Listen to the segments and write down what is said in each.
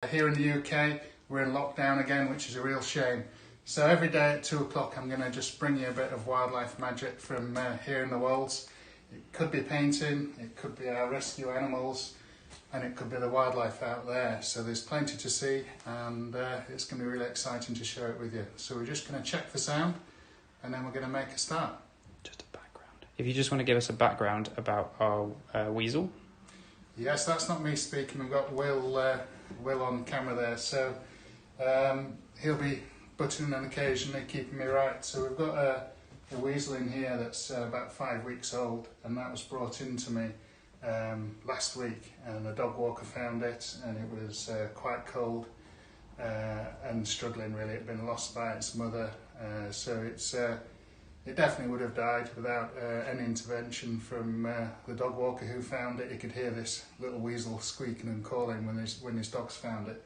Here in the UK, we're in lockdown again, which is a real shame. So every day at 2 o'clock, I'm going to just bring you a bit of wildlife magic from here in the Wolds. It could be painting, it could be our rescue animals, and it could be the wildlife out there. So there's plenty to see, and it's going to be really exciting to share it with you. So we're just going to check for sound, and then we're going to make a start. Just a background. If you just want to give us a background about our weasel. Yes, that's not me speaking. We've got Will on camera there, so he'll be butting in occasionally, keeping me right. So we've got a weasel in here that's about 5 weeks old, and that was brought in to me last week, and a dog walker found it, and it was quite cold and struggling really. It had been lost by its mother, so it definitely would have died without any intervention from the dog walker who found it. He could hear this little weasel squeaking and calling when his dogs found it.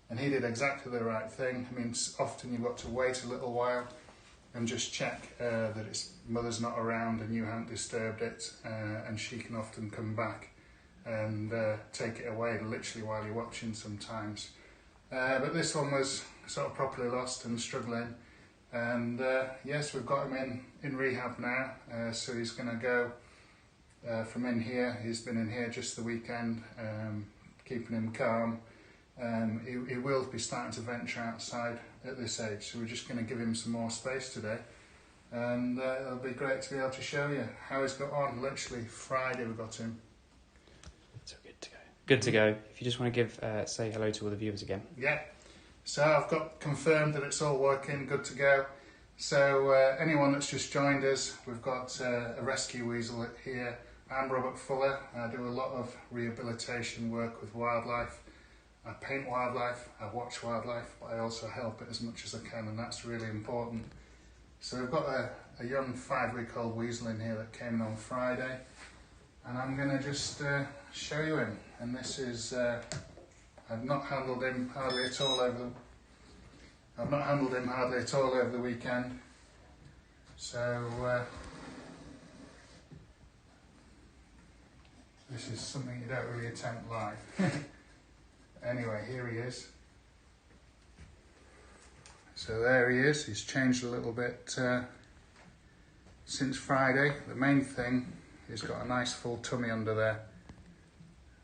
And he did exactly the right thing. I mean, often you've got to wait a little while and just check that its mother's not around and you haven't disturbed it, and she can often come back and take it away literally while you're watching sometimes. But this one was sort of properly lost and struggling. And yes, we've got him in rehab now, so he's going to go from in here. He's been in here just the weekend, keeping him calm. He will be starting to venture outside at this age, so we're just going to give him some more space today, and it'll be great to be able to show you how he's got on. Literally Friday we got him. So good to go. Good to go. If you just want to give say hello to all the viewers again. Yeah. So I've got confirmed that it's all working, good to go. So anyone that's just joined us, we've got a rescue weasel here. I'm Robert Fuller. I do a lot of rehabilitation work with wildlife. I paint wildlife, I watch wildlife, but I also help it as much as I can, and that's really important. So we've got a young 5-week-old weasel in here that came in on Friday, and I'm going to just show you him. And this is... I've not handled him hardly at all over the weekend. So this is something you don't really attempt live. Anyway, here he is. So there he is. He's changed a little bit since Friday. The main thing, he's got a nice full tummy under there.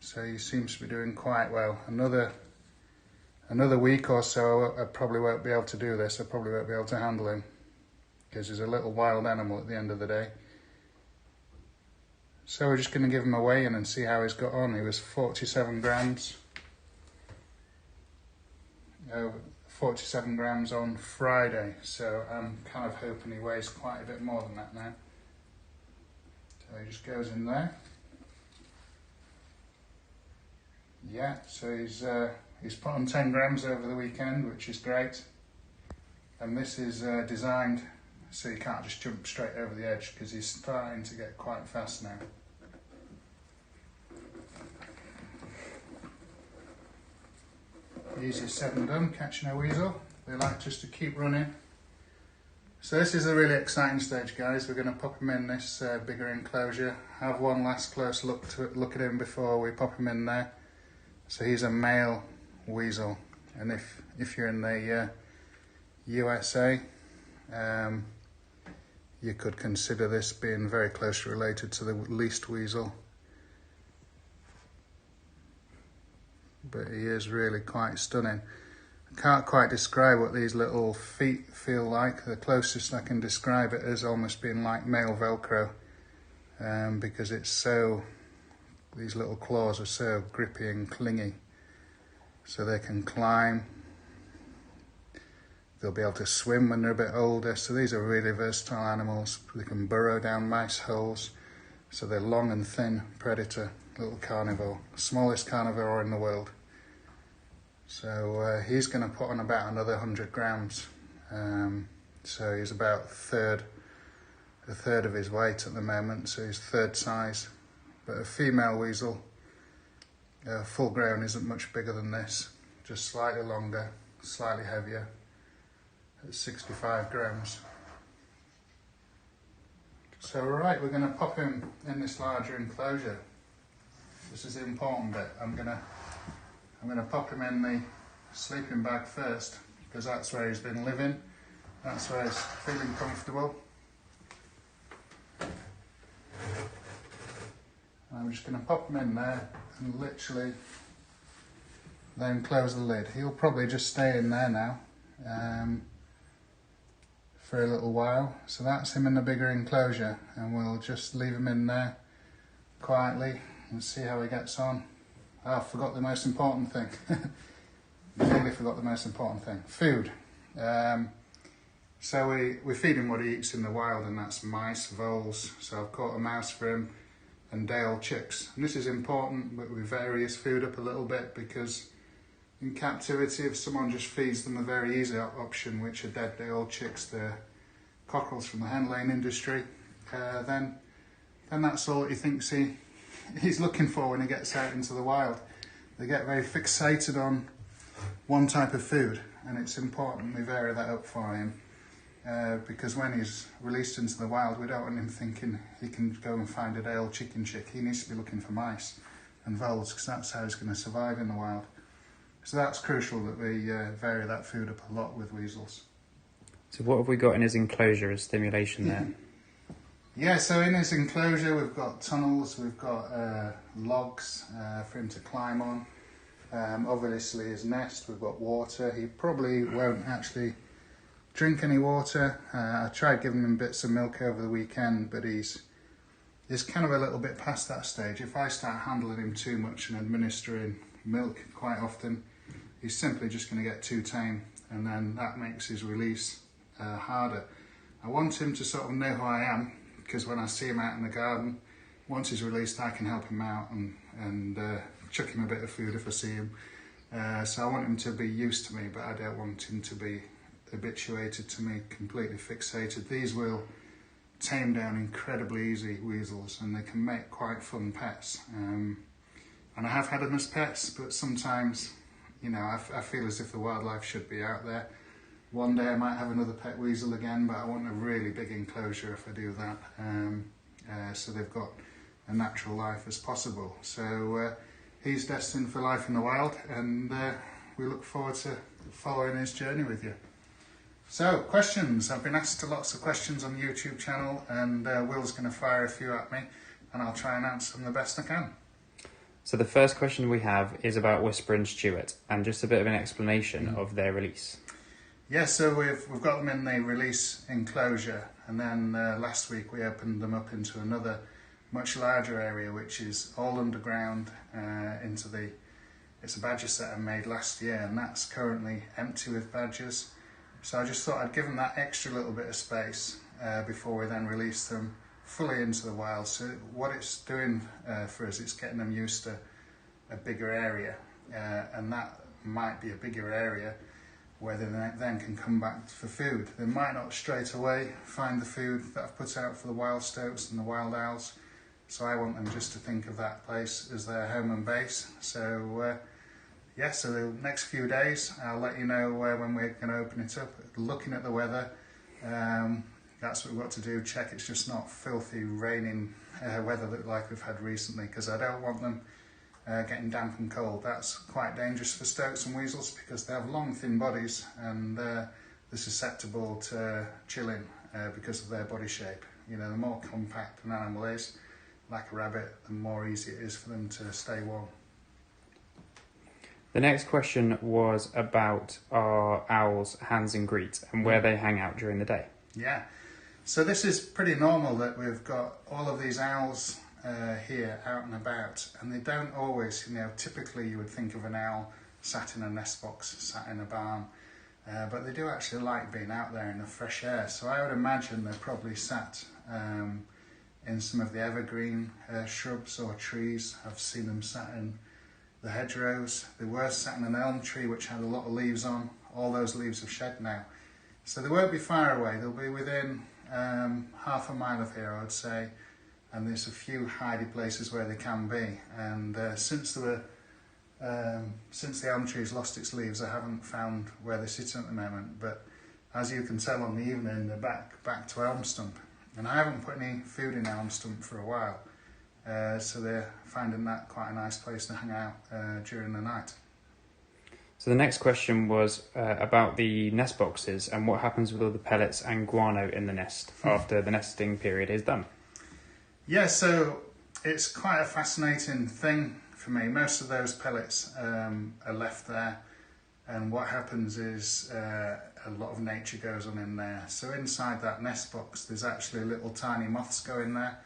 So he seems to be doing quite well. Another week or so, I probably won't be able to do this. I probably won't be able to handle him, because he's a little wild animal at the end of the day. So we're just going to give him a weigh-in and see how he's got on. He was 47 grams. 47 grams on Friday. So I'm kind of hoping he weighs quite a bit more than that now. So he just goes in there. Yeah, so he's put on 10 grams over the weekend, which is great. And this is designed so you can't just jump straight over the edge, because he's starting to get quite fast now. Easier said than done, catching a weasel. They like just to keep running. So this is a really exciting stage, guys. We're going to pop him in this bigger enclosure. Have one last close look at him before we pop him in there. So he's a male weasel, and if you're in the USA, you could consider this being very closely related to the least weasel. But he is really quite stunning. I can't quite describe what these little feet feel like. The closest I can describe it is almost being like male Velcro, because it's so... These little claws are so grippy and clingy, so they can climb. They'll be able to swim when they're a bit older, so these are really versatile animals. They can burrow down mice holes, so they're long and thin predator, little carnivore, smallest carnivore in the world. So he's going to put on about another 100 grams, so he's about a third of his weight at the moment, so he's third size. But a female weasel, full grown, isn't much bigger than this, just slightly longer, slightly heavier, at 65 grams. So right, we're going to pop him in this larger enclosure. This is the important bit. I'm going to I'm going to pop him in the sleeping bag first, because that's where he's been living, that's where he's feeling comfortable. I'm just going to pop him in there and literally then close the lid. He'll probably just stay in there now for a little while. So that's him in the bigger enclosure, and we'll just leave him in there quietly and see how he gets on. Oh, I forgot the most important thing. Nearly forgot the most important thing. Food. So we feed him what he eats in the wild, and that's mice, voles. So I've caught a mouse for him and day-old chicks. And this is important, but we vary his food up a little bit, because in captivity, if someone just feeds them a very easy option, which are dead day-old chicks, the cockerels from the hen laying industry, then that's all he thinks he's looking for when he gets out into the wild. They get very fixated on one type of food, and it's important we vary that up for him. Because when he's released into the wild, we don't want him thinking he can go and find a day-old chicken chick. He needs to be looking for mice and voles, because that's how he's going to survive in the wild. So that's crucial that we vary that food up a lot with weasels. So what have we got in his enclosure as stimulation there? Yeah, so in his enclosure we've got tunnels, we've got logs for him to climb on. Obviously his nest, we've got water. He probably won't actually drink any water. I tried giving him bits of milk over the weekend, but he's kind of a little bit past that stage. If I start handling him too much and administering milk quite often, he's simply just going to get too tame, and then that makes his release harder. I want him to sort of know who I am, because when I see him out in the garden, once he's released, I can help him out and chuck him a bit of food if I see him. So I want him to be used to me, but I don't want him to be habituated to me, completely fixated. These will tame down incredibly easy, weasels, and they can make quite fun pets. And I have had them as pets, but sometimes, you know, I feel as if the wildlife should be out there. One day I might have another pet weasel again, but I want a really big enclosure if I do that, so they've got a natural life as possible. So he's destined for life in the wild, and we look forward to following his journey with you. So, questions. I've been asked lots of questions on the YouTube channel, and Will's going to fire a few at me, and I'll try and answer them the best I can. So the first question we have is about Whisper and Stuart, and just a bit of an explanation of their release. Yeah, so we've got them in the release enclosure, and then last week we opened them up into another much larger area, which is all underground it's a badger set I made last year, and that's currently empty with badgers. So I just thought I'd give them that extra little bit of space before we then release them fully into the wild. So what it's doing for us, it's getting them used to a bigger area, and that might be a bigger area where they then can come back for food. They might not straight away find the food that I've put out for the wild stoats and the wild owls, so I want them just to think of that place as their home and base. So yeah, so the next few days I'll let you know when we're going to open it up. Looking at the weather, that's what we've got to do, check it's just not filthy raining weather like we've had recently, because I don't want them getting damp and cold. That's quite dangerous for stoats and weasels, because they have long thin bodies, and they're susceptible to chilling because of their body shape. You know, the more compact an animal is, like a rabbit, the more easy it is for them to stay warm. The next question was about our owls, Hans and Greet, and where they hang out during the day. Yeah, so this is pretty normal that we've got all of these owls here out and about, and they don't always, you know, typically you would think of an owl sat in a nest box, sat in a barn, but they do actually like being out there in the fresh air. So I would imagine they're probably sat in some of the evergreen shrubs or trees. I've seen them sat in the hedgerows. They were sat in an elm tree which had a lot of leaves on. All those leaves have shed now, so they won't be far away. They'll be within half a mile of here, I would say, and there's a few hidey places where they can be. And since the elm tree's lost its leaves, I haven't found where they're sitting at the moment, but as you can tell on the evening, they're back to elm stump, and I haven't put any food in elm stump for a while, so they're finding that quite a nice place to hang out during the night. So the next question was about the nest boxes and what happens with all the pellets and guano in the nest after the nesting period is done. Yeah, so it's quite a fascinating thing for me. Most of those pellets are left there, and what happens is a lot of nature goes on in there. So inside that nest box there's actually little tiny moths go in there,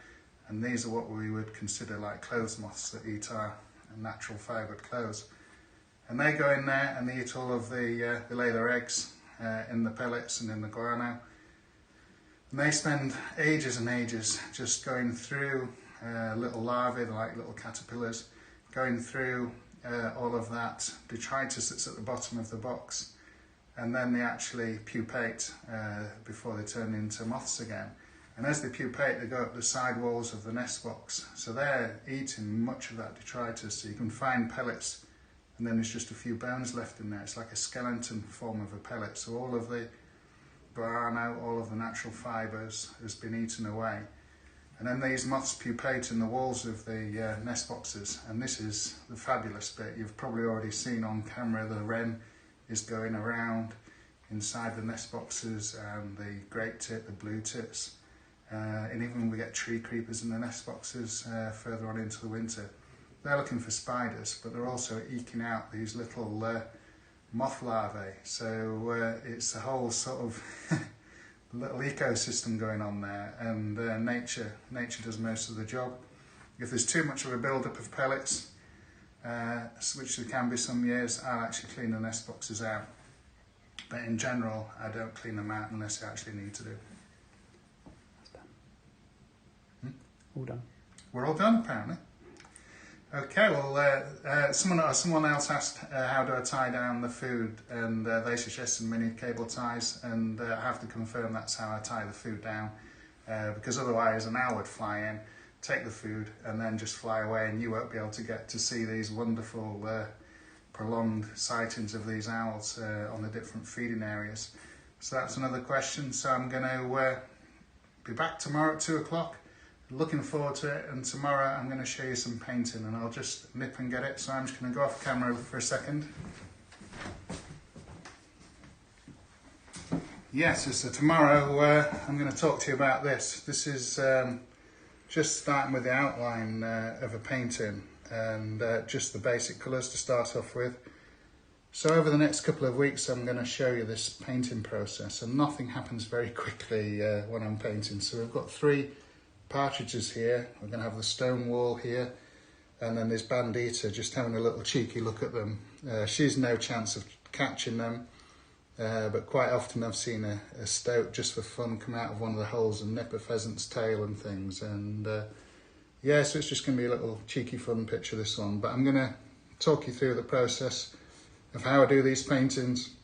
and these are what we would consider like clothes moths that eat our natural fibred clothes. And they go in there and they eat all of they lay their eggs in the pellets and in the guano. And they spend ages and ages just going through little larvae, like little caterpillars, going through all of that detritus that's at the bottom of the box. And then they actually pupate before they turn into moths again. And as they pupate, they go up the side walls of the nest box. So they're eating much of that detritus. So you can find pellets, and then there's just a few bones left in there. It's like a skeleton form of a pellet. So all of the guano, all of the natural fibres has been eaten away. And then these moths pupate in the walls of the nest boxes. And this is the fabulous bit. You've probably already seen on camera the wren is going around inside the nest boxes, and the great tit, the blue tits. And even we get tree creepers in the nest boxes further on into the winter. They're looking for spiders, but they're also eking out these little moth larvae. So it's a whole sort of little ecosystem going on there, and nature does most of the job. If there's too much of a build-up of pellets, which there can be some years, I'll actually clean the nest boxes out. But in general, I don't clean them out unless I actually need to do. All done. We're all done, apparently. Okay, well, someone else asked how do I tie down the food, and they suggested mini cable ties, and I have to confirm that's how I tie the food down, because otherwise an owl would fly in, take the food, and then just fly away, and you won't be able to get to see these wonderful prolonged sightings of these owls on the different feeding areas. So that's another question. So I'm going to be back tomorrow at 2 o'clock. Looking forward to it, and tomorrow I'm going to show you some painting, and I'll just nip and get it. So I'm just going to go off camera for a second. Yes, so tomorrow I'm going to talk to you about this. This is just starting with the outline of a painting, and just the basic colours to start off with. So over the next couple of weeks I'm going to show you this painting process, and nothing happens very quickly when I'm painting. So we've got 3 partridges here, we're going to have the stone wall here, and then this bandita just having a little cheeky look at them. She's no chance of catching them, but quite often I've seen a stoat just for fun come out of one of the holes and nip a pheasant's tail and things, and yeah, so it's just going to be a little cheeky fun picture, this one. But I'm going to talk you through the process of how I do these paintings,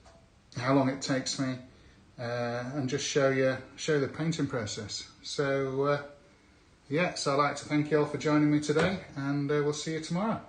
how long it takes me, and just show the painting process. So yeah, so I'd like to thank you all for joining me today, and we'll see you tomorrow.